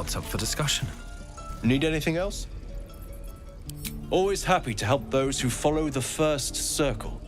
what's up for discussion. Need anything else? Always happy to help those who follow the first circle.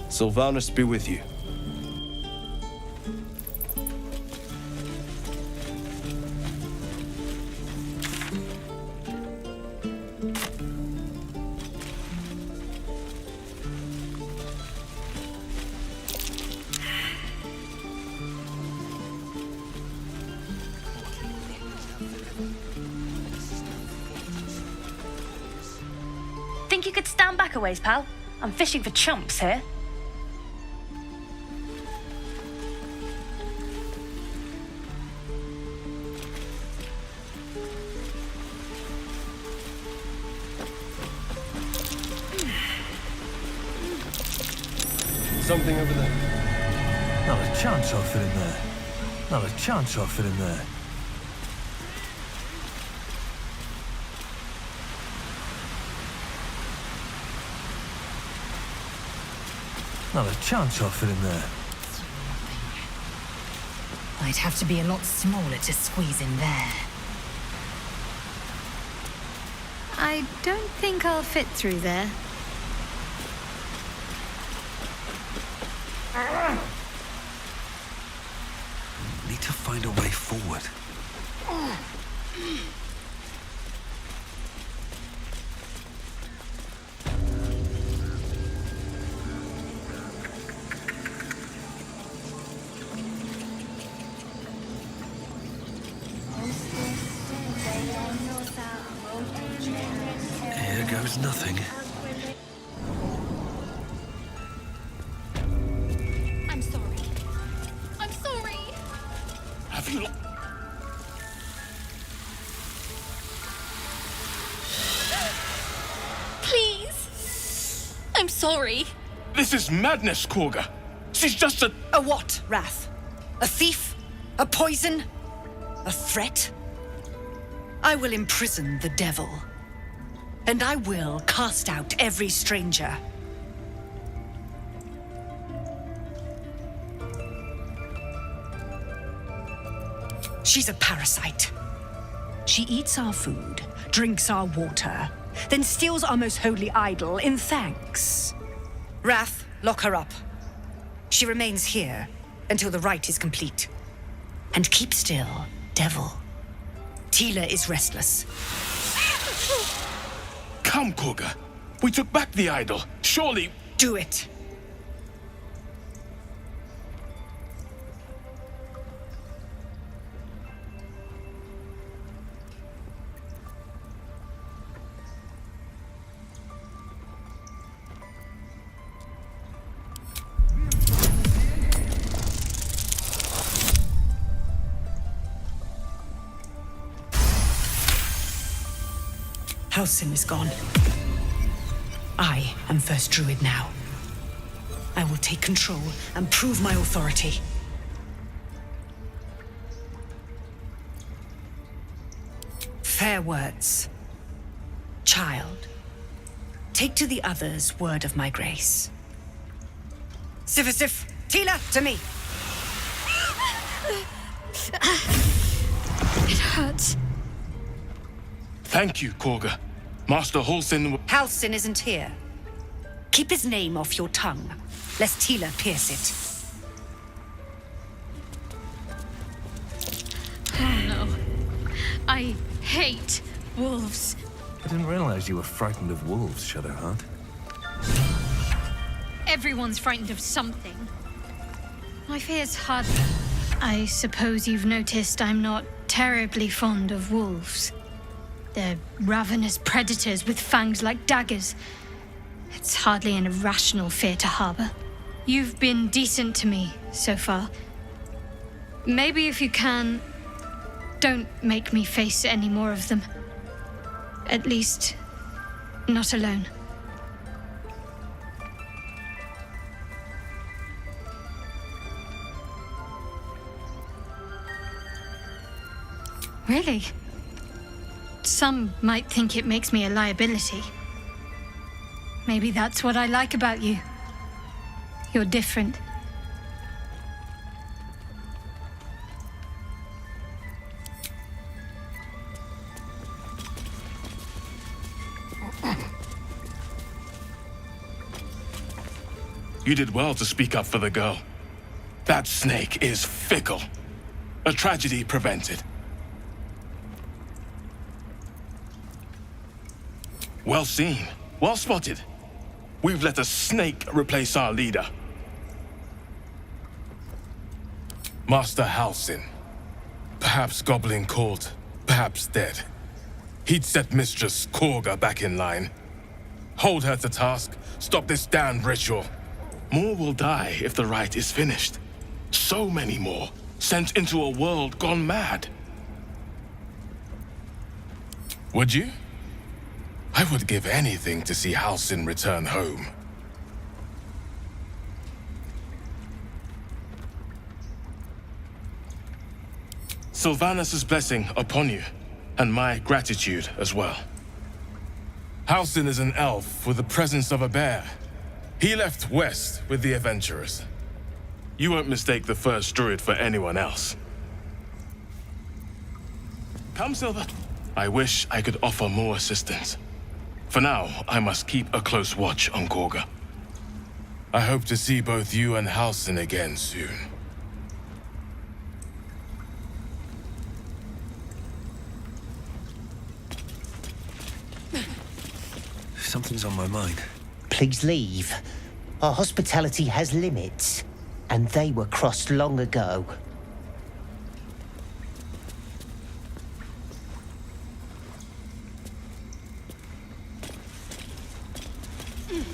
Sylvanus be with you. Think you could stand back a ways, pal? I'm fishing for chumps here. Something over there. Not a chance I'll fit in there. Not a chance I'll fit in there. Not a chance I'll fit in there. I'd have to be a lot smaller to squeeze in there. I don't think I'll fit through there. Need to find a way forward. Here goes nothing. I'm sorry. I'm sorry. Have you... Please. I'm sorry. This is madness, Korga. She's just a... A what, Wrath? A thief? A poison? A threat? I will imprison the devil. And I will cast out every stranger. She's a parasite. She eats our food, drinks our water, then steals our most holy idol in thanks. Wrath, lock her up. She remains here until the rite is complete. And keep still, devil. Tila is restless. Come, Korga. We took back the idol. Surely... Do it. Halsin is gone. I am first druid now. I will take control and prove my authority. Fair words. Child, take to the others word of my grace. Sifisif, Tila, to me! It hurts. Thank you, Korga. Master Halsin... Halsin isn't here. Keep his name off your tongue, lest Tila pierce it. Oh no. I hate wolves. I didn't realize you were frightened of wolves, Shadowheart. Everyone's frightened of something. My fear's hard. I suppose you've noticed I'm not terribly fond of wolves. They're ravenous predators with fangs like daggers. It's hardly an irrational fear to harbor. You've been decent to me so far. Maybe if you can, don't make me face any more of them. At least, not alone. Really? Some might think it makes me a liability. Maybe that's what I like about you. You're different. You did well to speak up for the girl. That snake is fickle. A tragedy prevented. Well seen. Well spotted. We've let a snake replace our leader. Master Halsin. Perhaps goblin caught, perhaps dead. He'd set Mistress Korga back in line. Hold her to task, stop this damned ritual. More will die if the rite is finished. So many more, sent into a world gone mad. Would you? I would give anything to see Halsin return home. Sylvanus' blessing upon you, and my gratitude as well. Halsin is an elf with the presence of a bear. He left west with the adventurers. You won't mistake the first druid for anyone else. Come, Silver. I wish I could offer more assistance. For now, I must keep a close watch on Korga. I hope to see both you and Halsin again soon. Something's on my mind. Please leave. Our hospitality has limits, and they were crossed long ago. They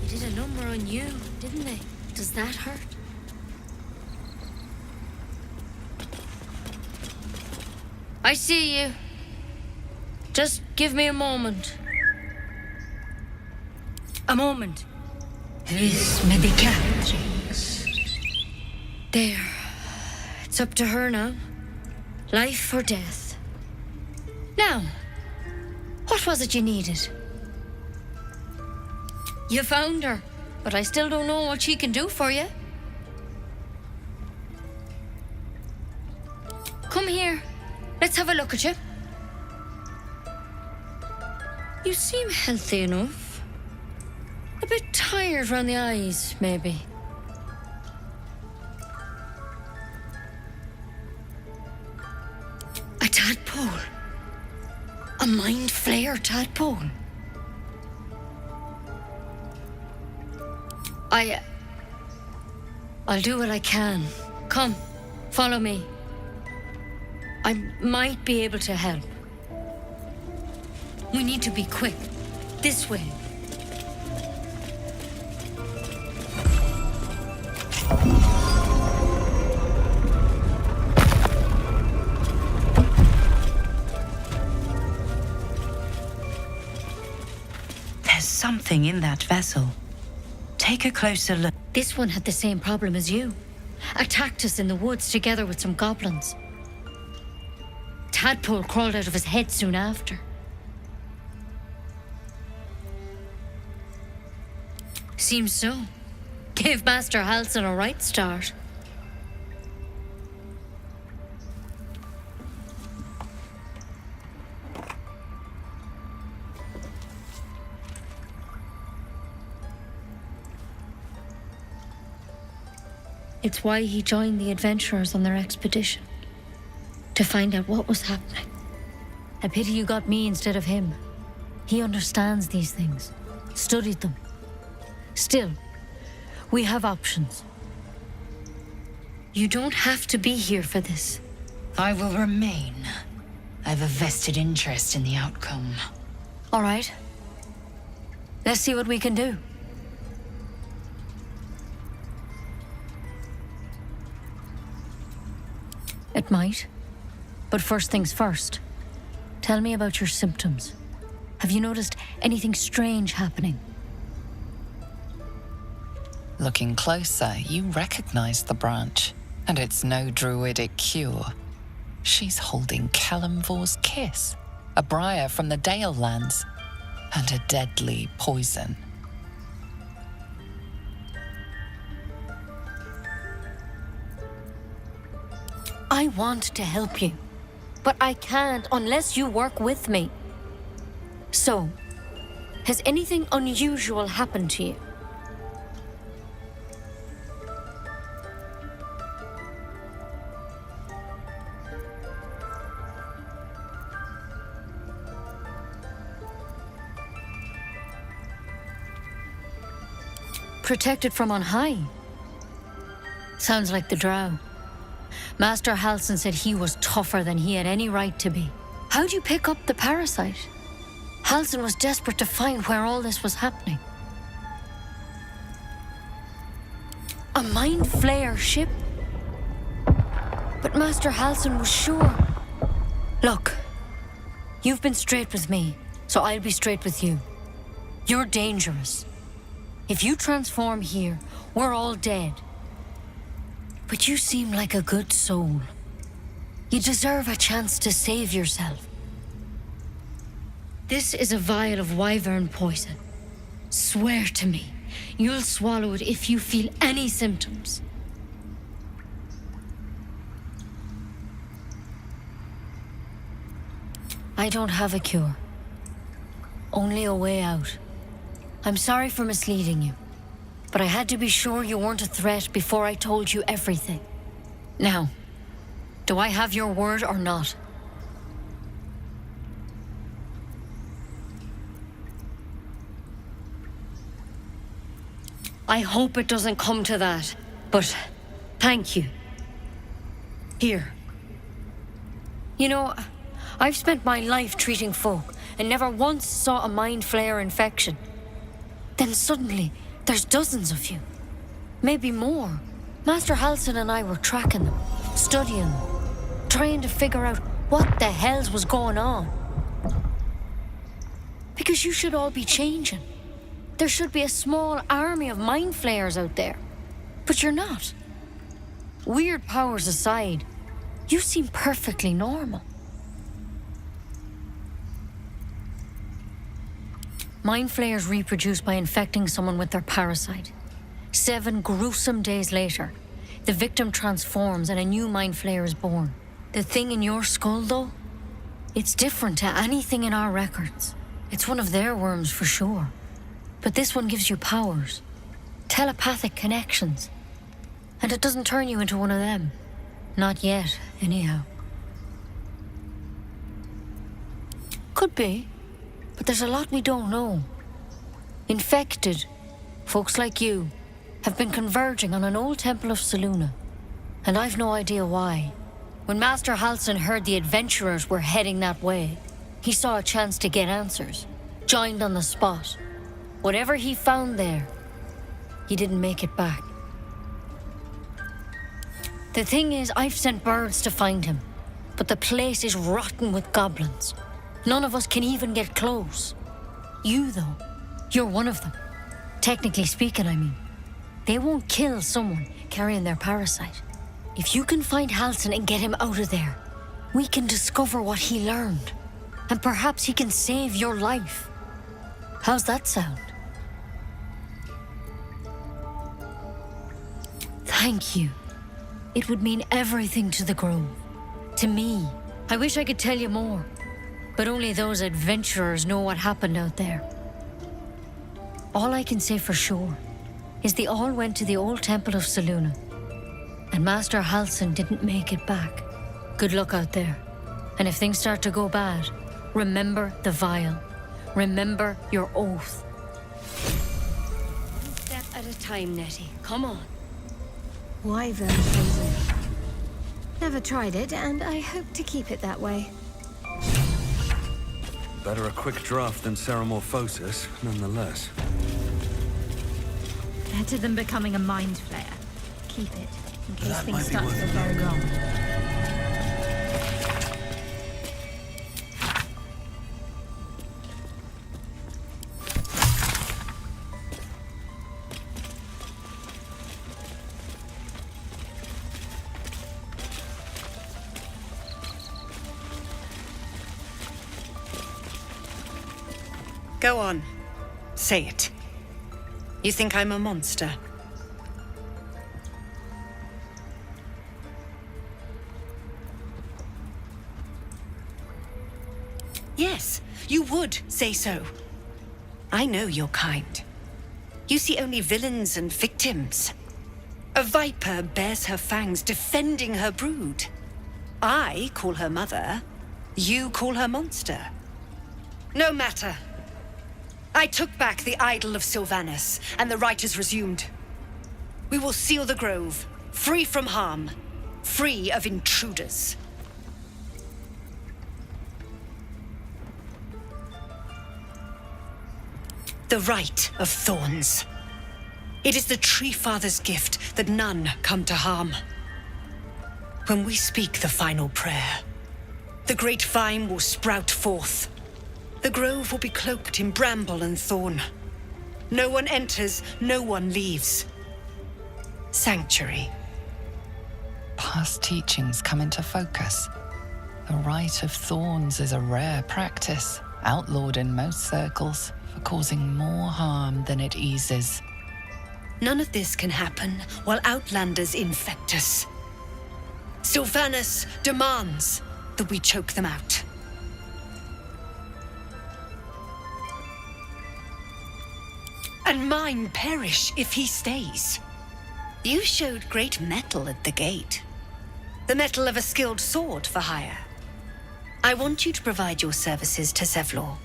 did a number on you, didn't they? Does that hurt? I see you. Just give me a moment. A moment. Vis medicatrix. There. It's up to her now. Life or death. Now, what was it you needed? You found her, but I still don't know what she can do for you. Come here. Let's have a look at you. You seem healthy enough. A bit tired around the eyes, maybe. A tadpole. A mind flayer tadpole. I'll do what I can. Come, follow me. I might be able to help. We need to be quick. This way. There's something in that vessel. Take a closer look. This one had the same problem as you. Attacked us in the woods together with some goblins. Tadpole crawled out of his head soon after. Seems so. Gave Master Halsin a right start. It's why he joined the adventurers on their expedition. To find out what was happening. A pity you got me instead of him. He understands these things. Studied them. Still, we have options. You don't have to be here for this. I will remain. I have a vested interest in the outcome. All right. Let's see what we can do. It might. But first things first. Tell me about your symptoms. Have you noticed anything strange happening? Looking closer, you recognize the branch, and it's no druidic cure. She's holding Kalimvor's kiss, a briar from the Dale lands, and a deadly poison. I want to help you, but I can't unless you work with me. So, has anything unusual happened to you? Protected from on high? Sounds like the drow. Master Halsin said he was tougher than he had any right to be. How'd you pick up the parasite? Halsin was desperate to find where all this was happening. A mind flayer ship? But Master Halsin was sure. Look, you've been straight with me, so I'll be straight with you. You're dangerous. If you transform here, we're all dead. But you seem like a good soul. You deserve a chance to save yourself. This is a vial of wyvern poison. Swear to me, you'll swallow it if you feel any symptoms. I don't have a cure. Only a way out. I'm sorry for misleading you, but I had to be sure you weren't a threat before I told you everything. Now, do I have your word or not? I hope it doesn't come to that, but thank you. Here. You know, I've spent my life treating folk and never once saw a mind flayer infection. Then suddenly, there's dozens of you. Maybe more. Master Halsin and I were tracking them, studying them, trying to figure out what the hells was going on. Because you should all be changing. There should be a small army of mind flayers out there. But you're not. Weird powers aside, you seem perfectly normal. Mind flayers reproduce by infecting someone with their parasite. 7 gruesome days later, the victim transforms and a new mind flayer is born. The thing in your skull, though, it's different to anything in our records. It's one of their worms for sure. But this one gives you powers. Telepathic connections. And it doesn't turn you into one of them. Not yet, anyhow. Could be. But there's a lot we don't know. Infected, folks like you, have been converging on an old temple of Selûne. And I've no idea why. When Master Halsin heard the adventurers were heading that way, he saw a chance to get answers. Joined on the spot. Whatever he found there, he didn't make it back. The thing is, I've sent birds to find him, but the place is rotten with goblins. None of us can even get close. You, though, you're one of them. Technically speaking, I mean. They won't kill someone carrying their parasite. If you can find Halsin and get him out of there, we can discover what he learned. And perhaps he can save your life. How's that sound? Thank you. It would mean everything to the Grove. To me. I wish I could tell you more. But only those adventurers know what happened out there. All I can say for sure is they all went to the old temple of Selûne. And Master Halsin didn't make it back. Good luck out there. And if things start to go bad, remember the vial. Remember your oath. One step at a time, Nettie. Come on. Wyvern poison. Never tried it, and I hope to keep it that way. Better a quick draft than Ceramorphosis, nonetheless. Better than becoming a mind flayer. Keep it, in case That things might be start to worth go a look. wrong. Go on. Say it. You think I'm a monster? Yes, you would say so. I know your kind. You see only villains and victims. A viper bears her fangs defending her brood. I call her mother. You call her monster. No matter. I took back the idol of Sylvanus, and the rite is resumed. We will seal the grove, free from harm, free of intruders. The rite of thorns. It is the Tree Father's gift that none come to harm. When we speak the final prayer, the great vine will sprout forth. The grove will be cloaked in bramble and thorn. No one enters, no one leaves. Sanctuary. Past teachings come into focus. The Rite of Thorns is a rare practice, outlawed in most circles, for causing more harm than it eases. None of this can happen while Outlanders infect us. Sylvanus demands that we choke them out. And mine perish if he stays. You showed great mettle at the gate. The mettle of a skilled sword for hire. I want you to provide your services to Zevlor.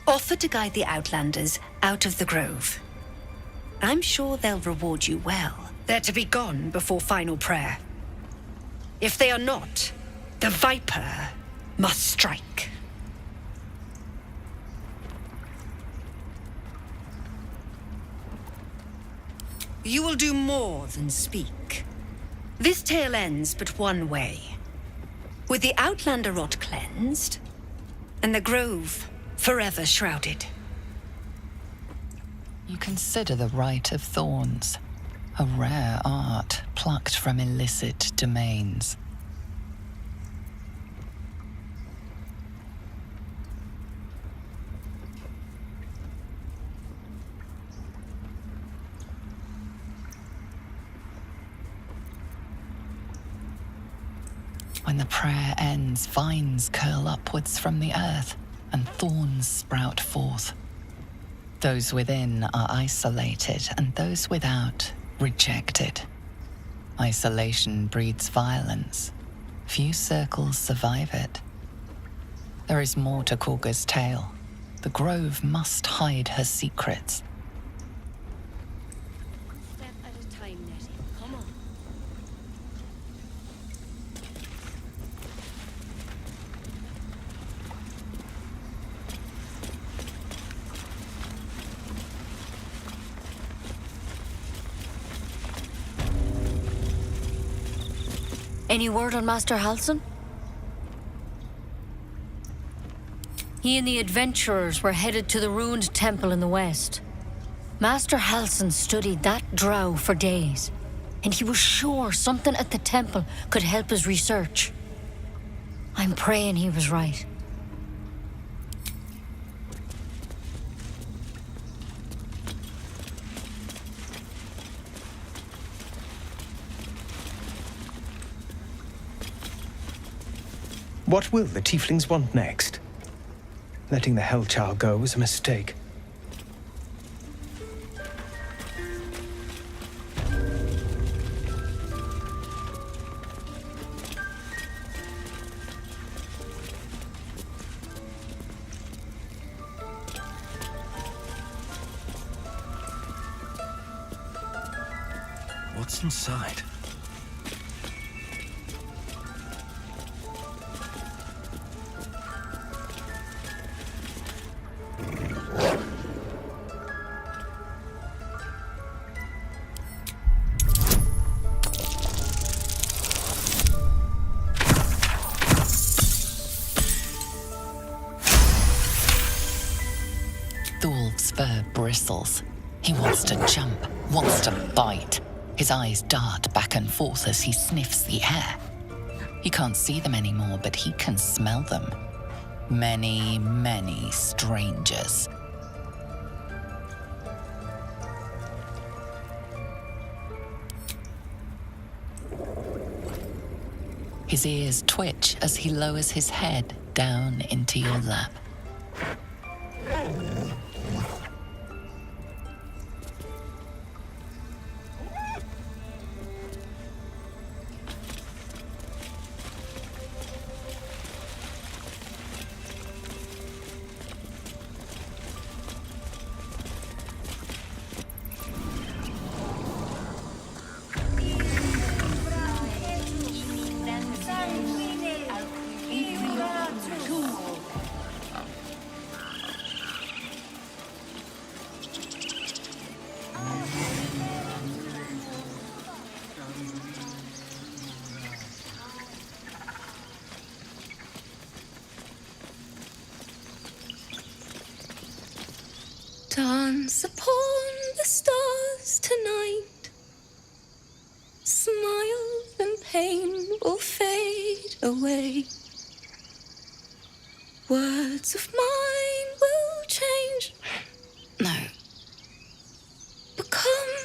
Offer to guide the Outlanders out of the grove. I'm sure they'll reward you well. They're to be gone before final prayer. If they are not, the Viper must strike. You will do more than speak. This tale ends but one way. With the Outlander rot cleansed, and the grove forever shrouded. You consider the Rite of Thorns, a rare art plucked from illicit domains. When the prayer ends, vines curl upwards from the earth, and thorns sprout forth. Those within are isolated, and those without rejected. Isolation breeds violence. Few circles survive it. There is more to Korga's tale. The grove must hide her secrets. Step at a time, Nettie. Come on. Any word on Master Halsin? He and the adventurers were headed to the ruined temple in the west. Master Halsin studied that drow for days, and he was sure something at the temple could help his research. I'm praying he was right. What will the tieflings want next? Letting the Hellchild go was a mistake. What's inside? Thulf's fur bristles. He wants to jump, wants to bite. His eyes dart back and forth as he sniffs the air. He can't see them anymore, but he can smell them. Many, many strangers. His ears twitch as he lowers his head down into your lap. Dance upon the stars tonight. Smile and pain will fade away. Words of mine will change. No. Become.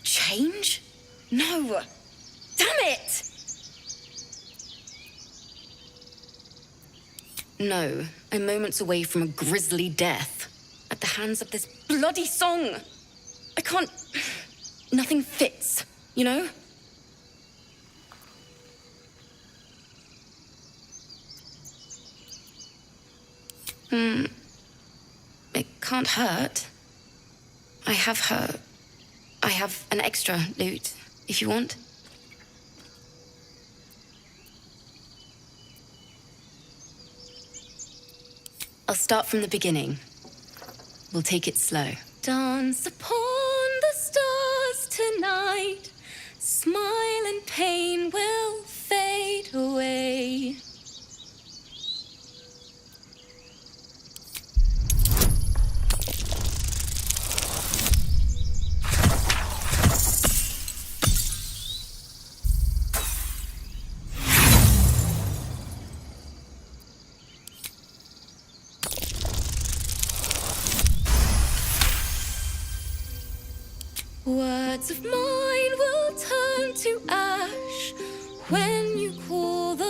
Change? No. Damn it! No, I'm moments away from a grisly death. At the hands of this bloody song. I can't... Nothing fits, you know? It can't hurt. I have an extra loot, if you want. I'll start from the beginning. We'll take it slow. Dance upon the stars tonight. Smile and pain will fade away. Words of mine will turn to ash when you call the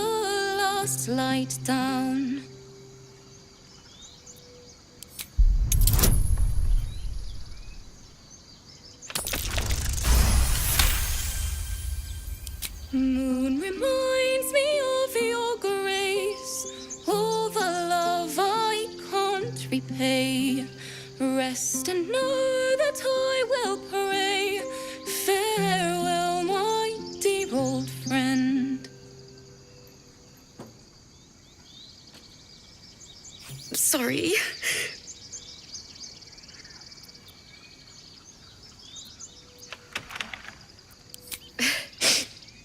light down. Moon reminds me of your grace, all the love I can't repay. Rest and know that I will pray. Farewell, my dear old friend. Sorry.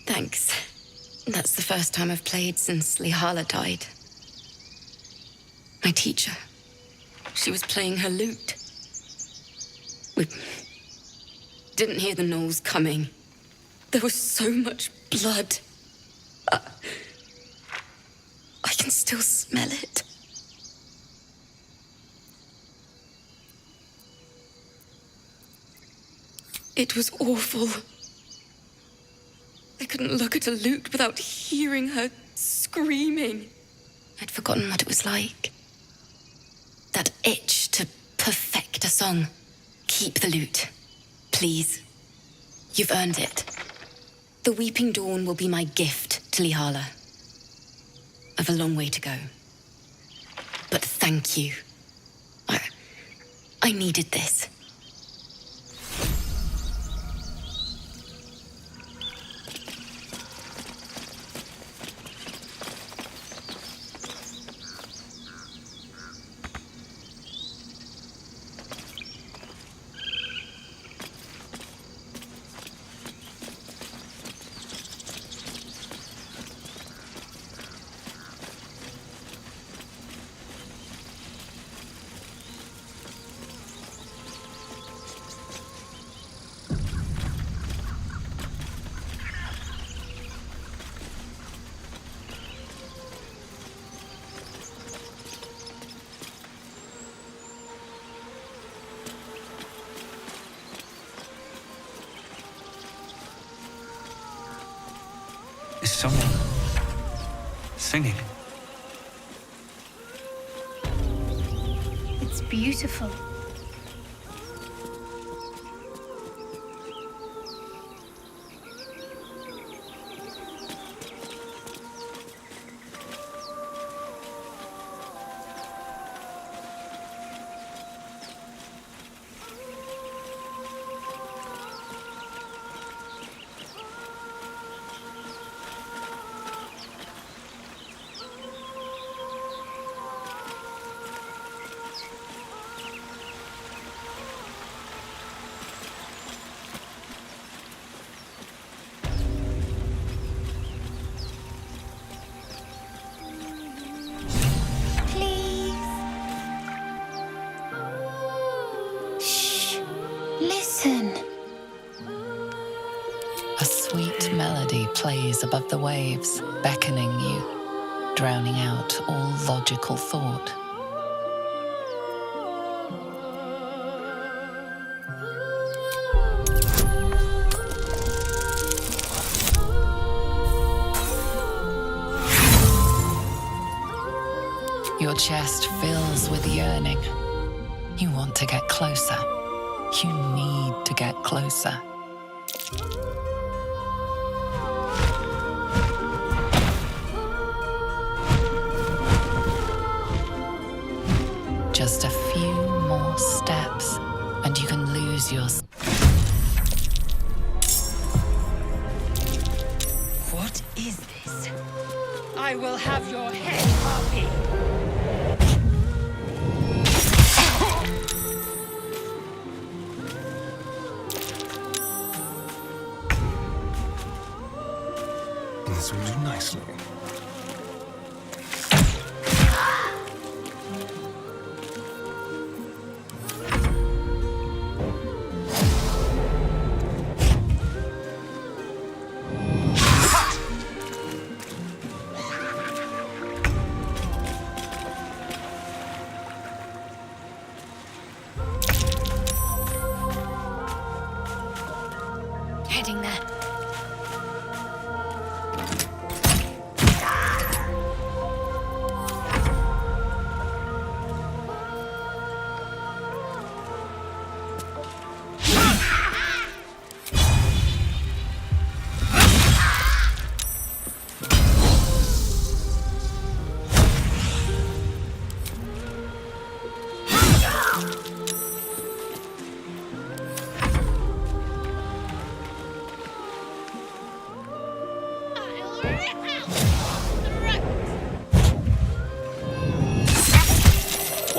Thanks. That's the first time I've played since Lihala died. My teacher. She was playing her lute. We didn't hear the gnolls coming. There was so much blood. I can still smell it. It was awful. I couldn't look at a lute without hearing her screaming. I'd forgotten what it was like. That itch to perfect a song. Keep the lute, please. You've earned it. The Weeping Dawn will be my gift to Lihala. I've a long way to go. But thank you. I needed this. Is someone singing? It's beautiful. Listen. A sweet melody plays above the waves, beckoning you, drowning out all logical thought. Your chest fills with yearning. You want to get closer. You need to get closer. Just a few more steps, and you can lose your... What is this? I will have your head, Harpy. This will do nicely.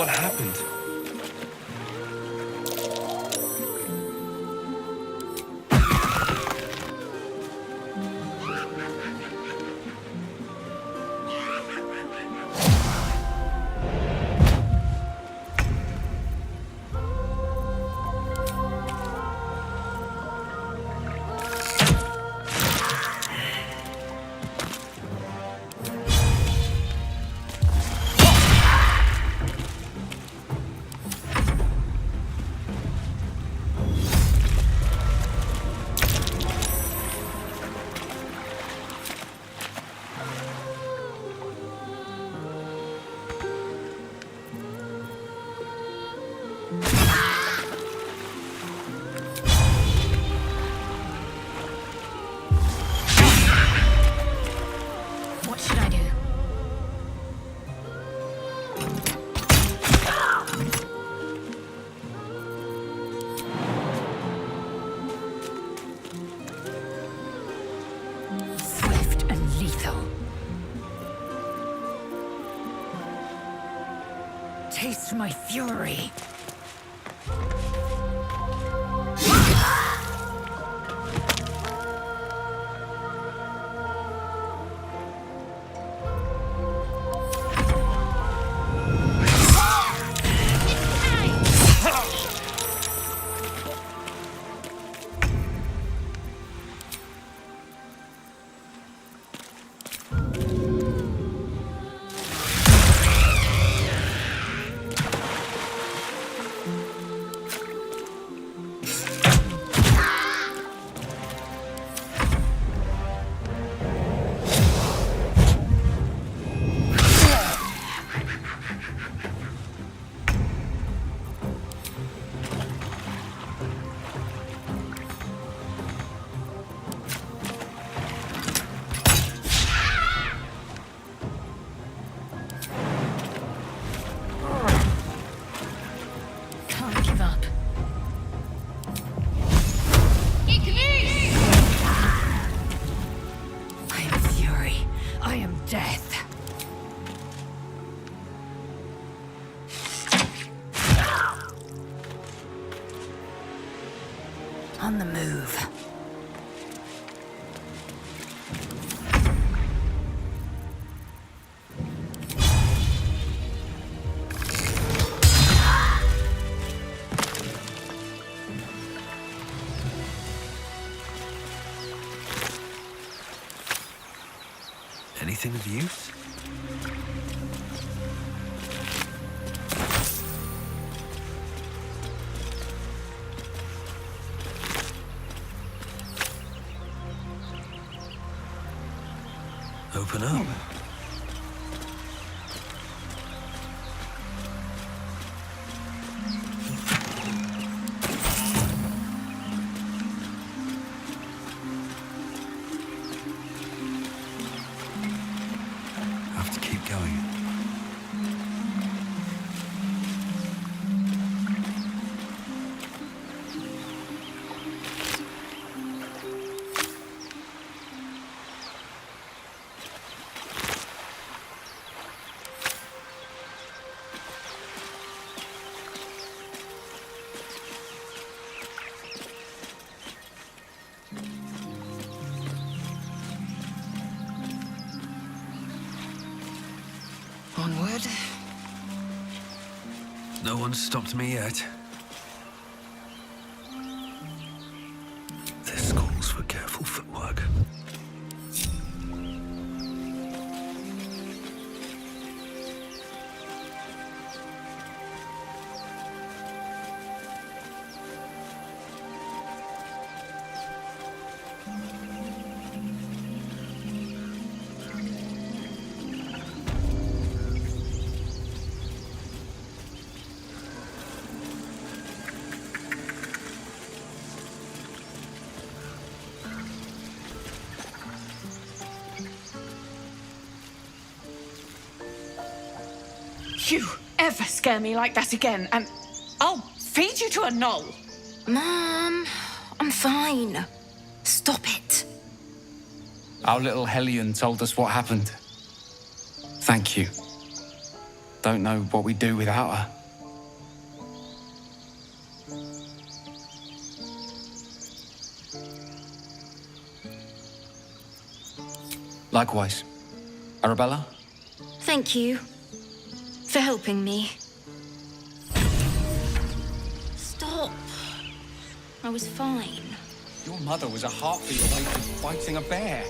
what happened. What should I do? Swift and lethal. Taste my fury. Can't give up. I am fury. I am death. On the move. Anything of use? Open up. Have to keep going. Onward. No one's stopped me yet. This calls for careful footwork. You ever scare me like that again, and I'll feed you to a knoll. Mom, I'm fine. Stop it. Our little Hellion told us what happened. Thank you. Don't know what we'd do without her. Likewise. Arabella? Thank you for helping me. Stop. I was fine. Your mother was a heartbeat away from fighting a bear.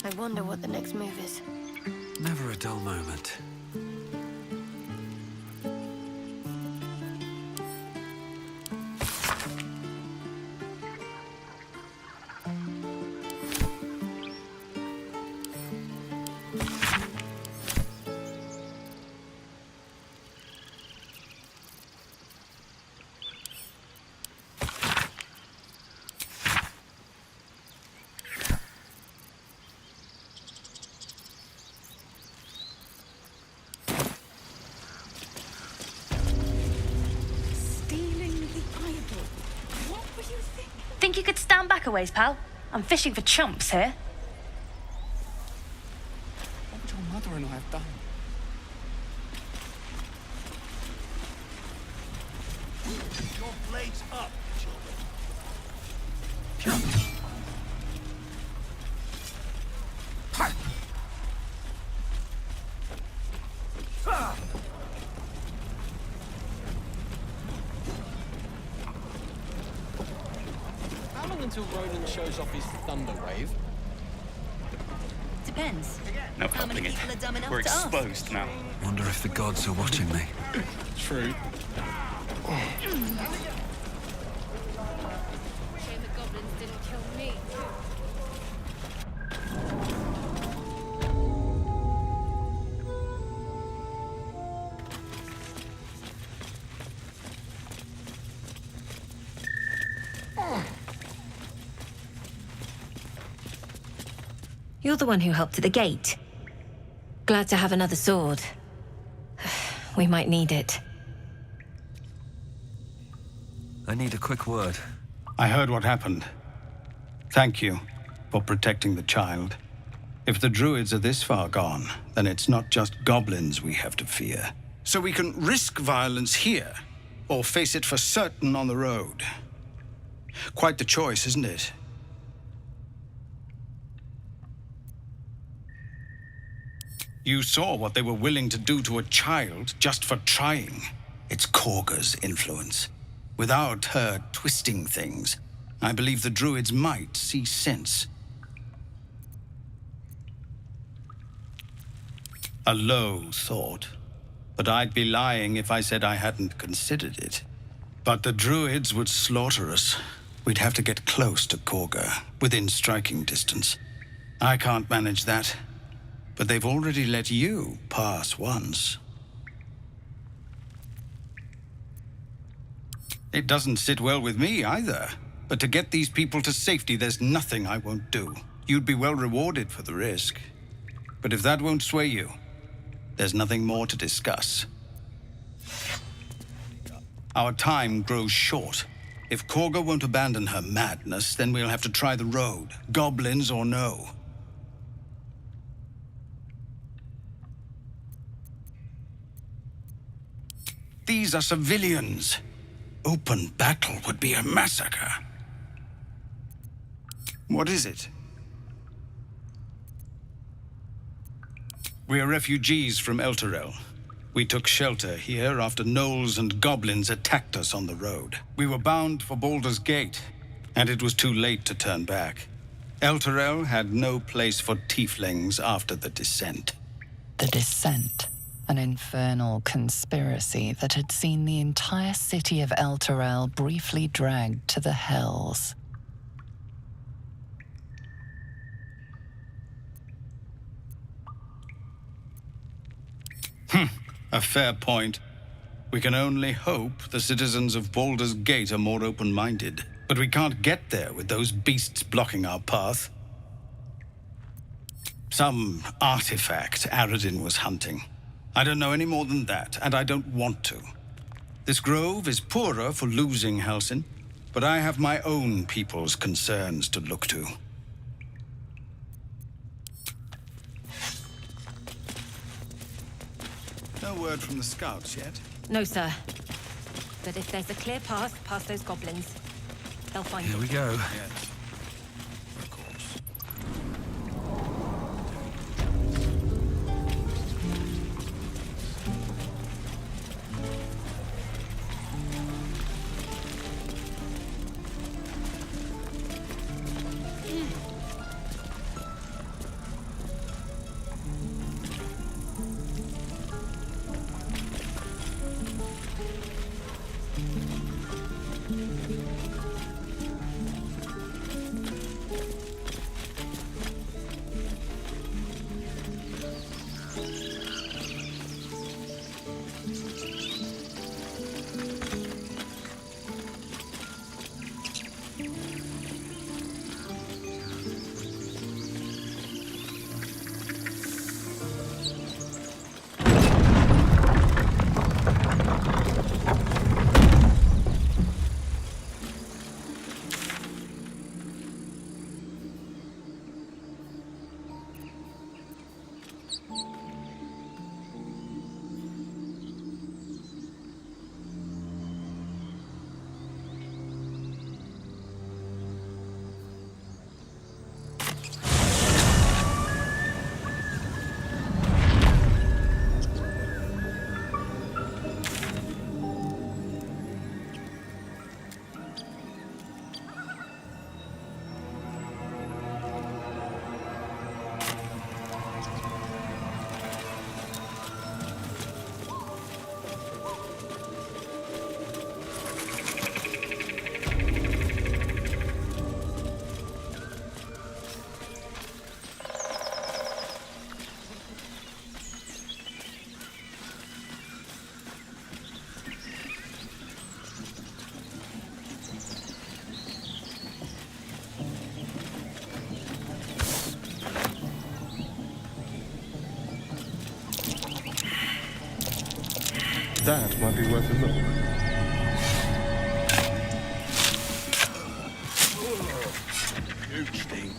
I wonder what the next move is. Never a dull moment. Think you could stand back a ways, pal? I'm fishing for chumps here. What would your mother and I have done? Your blades up, How long until Ronan shows off his thunder wave? Depends. No How many helping it. people are dumb enough We're to ask? exposed now. Wonder if the gods are watching me. True. Shame the goblins didn't kill me. You're the one who helped at the gate. Glad to have another sword. We might need it. I need a quick word. I heard what happened. Thank you for protecting the child. If the druids are this far gone, then it's not just goblins we have to fear. So we can risk violence here, or face it for certain on the road. Quite the choice, isn't it? You saw what they were willing to do to a child just for trying. It's Korga's influence. Without her twisting things, I believe the druids might see sense. A low thought, but I'd be lying if I said I hadn't considered it. But the druids would slaughter us. We'd have to get close to Korga, within striking distance. I can't manage that. But they've already let you pass once. It doesn't sit well with me either. But to get these people to safety, there's nothing I won't do. You'd be well rewarded for the risk. But if that won't sway you, there's nothing more to discuss. Our time grows short. If Korga won't abandon her madness, then we'll have to try the road, goblins or no. These are civilians. Open battle would be a massacre. What is it? We are refugees from Elturel. We took shelter here after gnolls and goblins attacked us on the road. We were bound for Baldur's Gate, and it was too late to turn back. Elturel had no place for tieflings after the descent. The Descent. An infernal conspiracy that had seen the entire city of Elturel briefly dragged to the hells. A fair point. We can only hope the citizens of Baldur's Gate are more open-minded. But we can't get there with those beasts blocking our path. Some artifact Aradin was hunting. I don't know any more than that, and I don't want to. This grove is poorer for losing Halsin, but I have my own people's concerns to look to. No word from the scouts yet? No, sir. But if there's a clear path past those goblins, they'll find it. Here we go. Yes. That might be worth a look. Huge thing.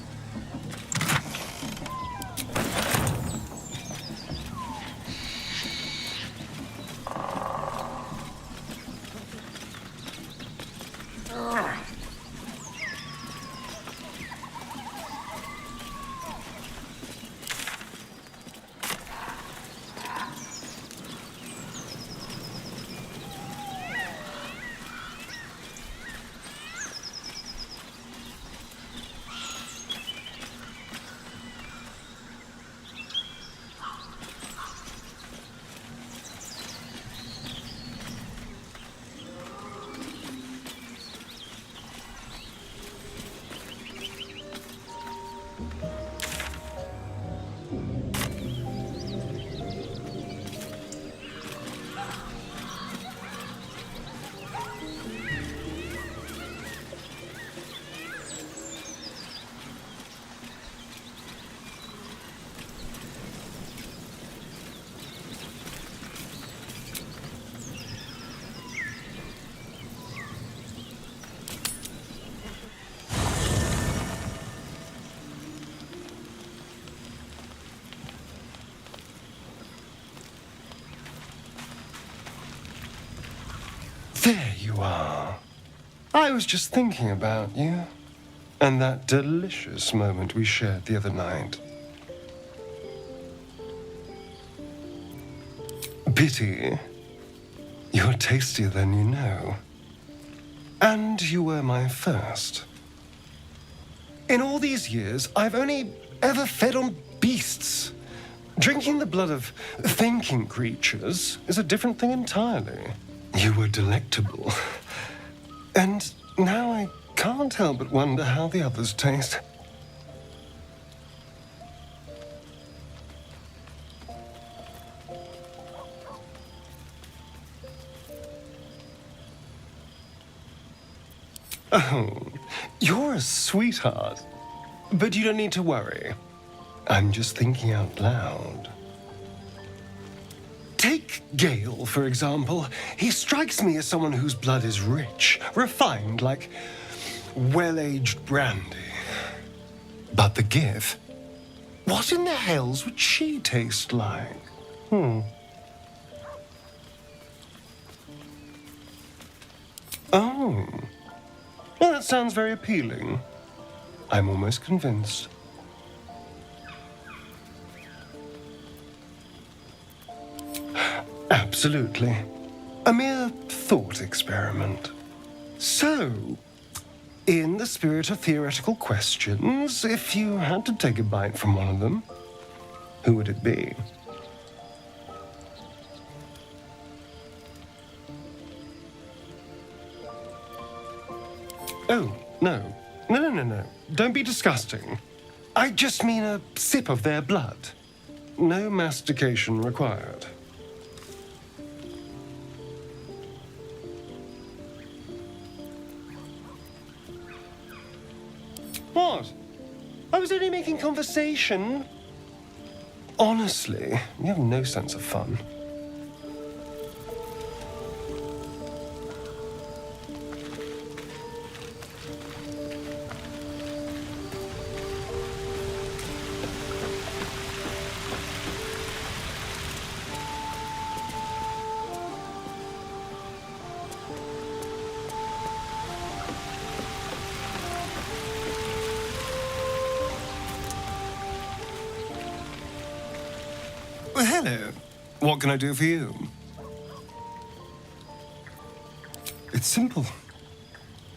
There you are. I was just thinking about you. And that delicious moment we shared the other night. Pity. You're tastier than you know. And you were my first. In all these years, I've only ever fed on beasts. Drinking the blood of thinking creatures is a different thing entirely. You were delectable. And now I can't help but wonder how the others taste. Oh, you're a sweetheart. But you don't need to worry. I'm just thinking out loud. Take Gale, for example. He strikes me as someone whose blood is rich, refined, like well-aged brandy. But the Gith? What in the hells would she taste like? Oh, well, that sounds very appealing. I'm almost convinced. Absolutely. A mere thought experiment. So, in the spirit of theoretical questions, if you had to take a bite from one of them, who would it be? Oh, no. No. Don't be disgusting. I just mean a sip of their blood. No mastication required. What? I was only making conversation. Honestly, you have no sense of fun. Well, hello. What can I do for you? It's simple.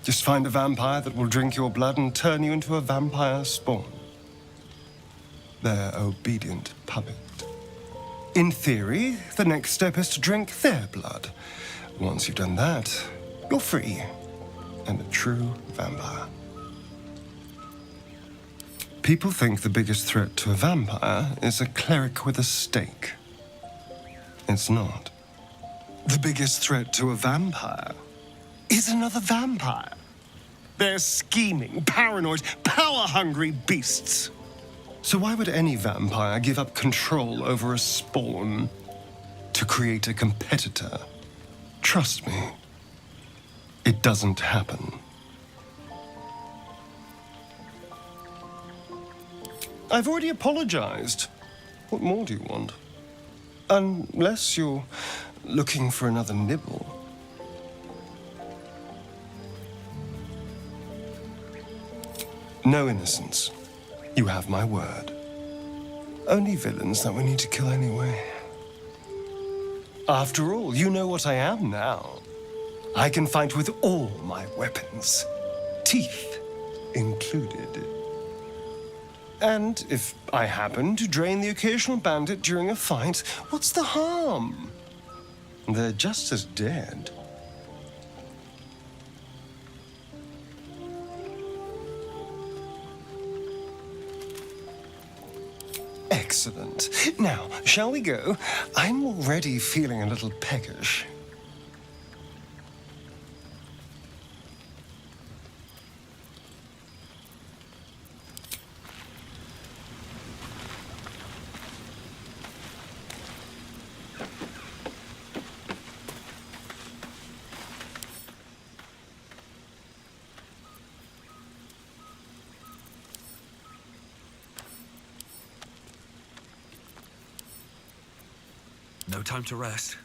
Just find a vampire that will drink your blood and turn you into a vampire spawn. Their obedient puppet. In theory, the next step is to drink their blood. Once you've done that, you're free and a true vampire. People think the biggest threat to a vampire is a cleric with a stake. It's not. The biggest threat to a vampire is another vampire. They're scheming, paranoid, power-hungry beasts. So why would any vampire give up control over a spawn to create a competitor? Trust me, it doesn't happen. I've already apologized. What more do you want? Unless you're looking for another nibble. No innocence. You have my word. Only villains that we need to kill anyway. After all, you know what I am now. I can fight with all my weapons, teeth included. And if I happen to drain the occasional bandit during a fight, what's the harm? They're just as dead. Excellent. Now, shall we go? I'm already feeling a little peckish. No time to rest.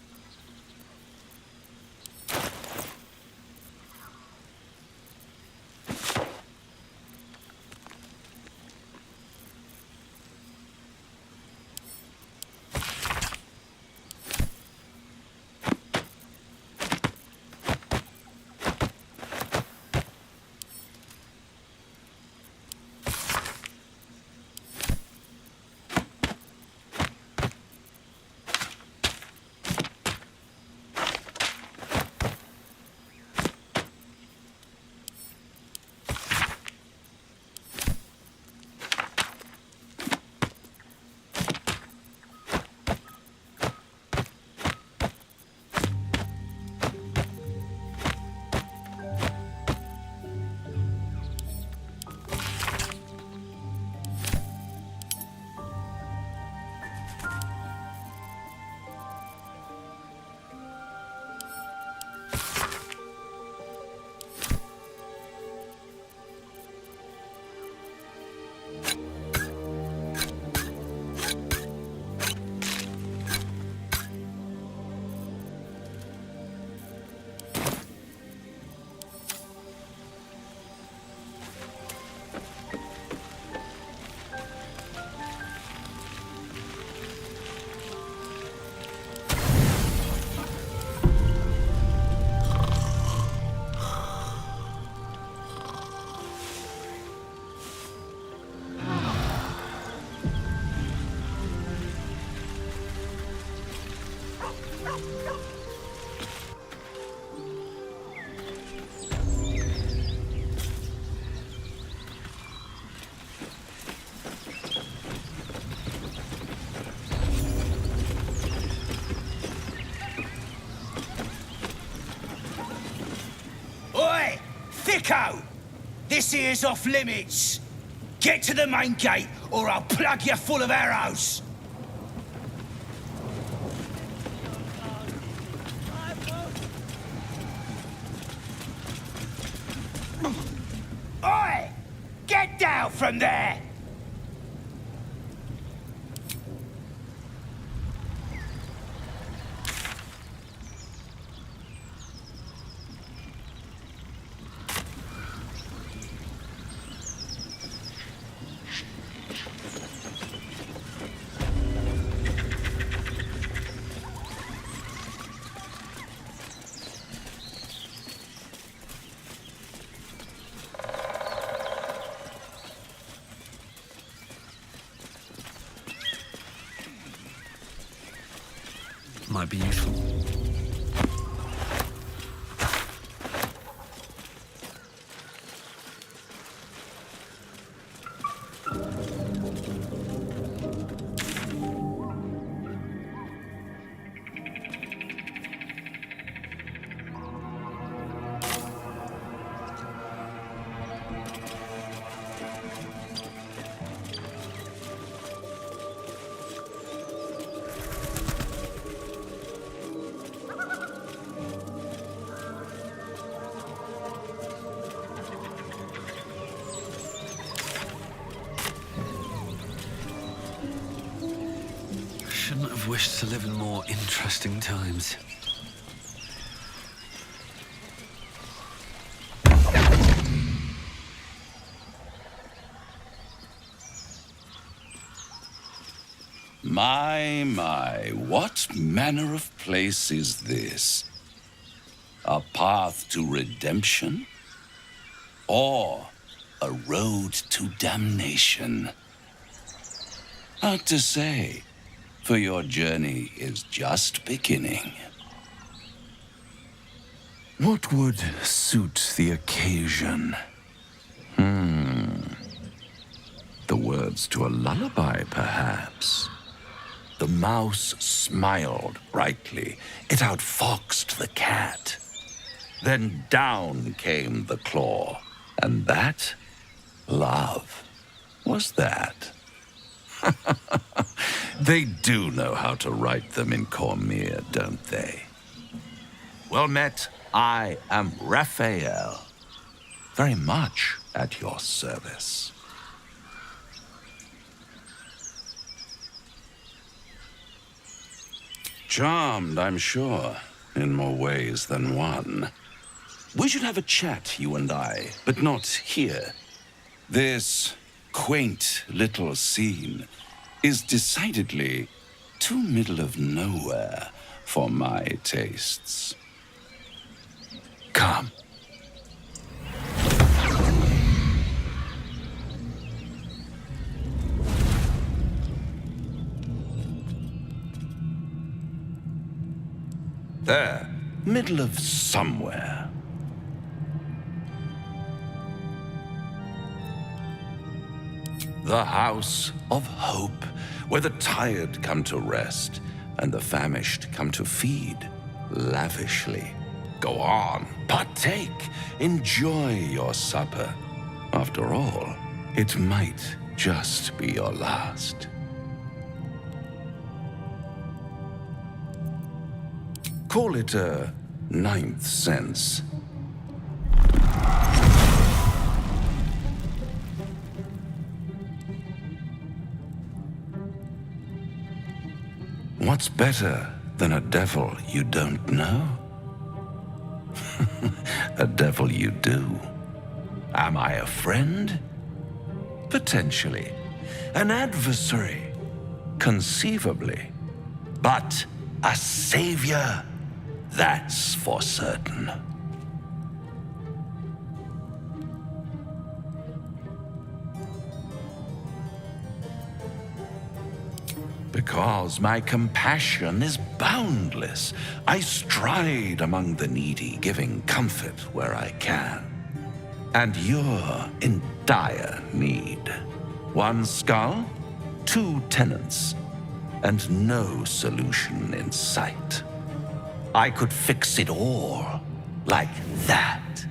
Thicko! This here's off limits. Get to the main gate, or I'll plug you full of arrows. Oi! Get down from there! Might be useful. Shouldn't have wished to live in more interesting times. My, what manner of place is this? A path to redemption? Or a road to damnation? Hard to say, for your journey is just beginning. What would suit the occasion? The words to a lullaby, perhaps. The mouse smiled brightly. It outfoxed the cat. Then down came the claw. And that, love, was that. They do know how to write them in Cormier, don't they? Well met, I am Raphael. Very much at your service. Charmed, I'm sure, in more ways than one. We should have a chat, you and I, but not here. This quaint little scene is decidedly too middle of nowhere for my tastes. Come. There, middle of somewhere. The House of Hope, where the tired come to rest and the famished come to feed lavishly. Go on, partake, enjoy your supper. After all, it might just be your last. Call it a ninth sense. What's better than a devil you don't know? A devil you do. Am I a friend? Potentially. An adversary? Conceivably. But a savior? That's for certain. Because my compassion is boundless. I stride among the needy, giving comfort where I can. And you're in dire need. One skull, 2 tenants, and no solution in sight. I could fix it all like that.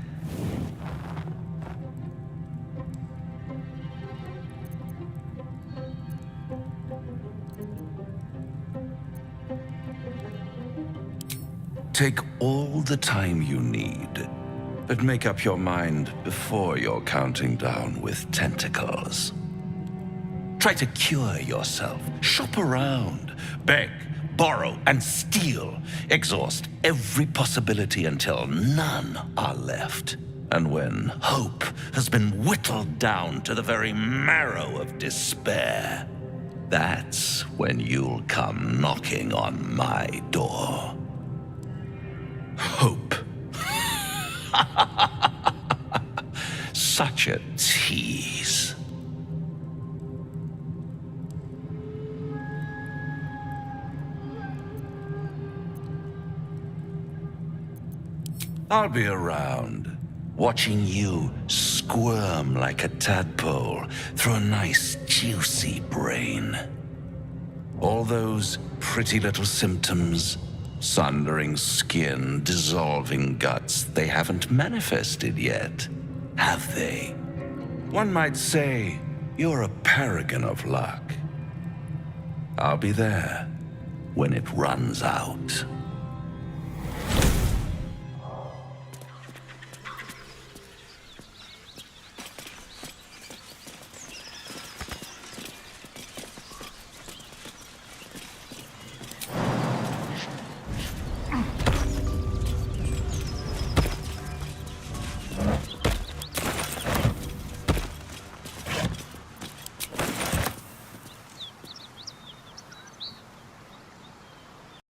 Take all the time you need, but make up your mind before you're counting down with tentacles. Try to cure yourself. Shop around. Beg, borrow, and steal. Exhaust every possibility until none are left. And when hope has been whittled down to the very marrow of despair, that's when you'll come knocking on my door. Hope. Such a tease. I'll be around, watching you squirm like a tadpole through a nice, juicy brain. All those pretty little symptoms, sundering skin, dissolving guts, they haven't manifested yet, have they? One might say you're a paragon of luck. I'll be there when it runs out.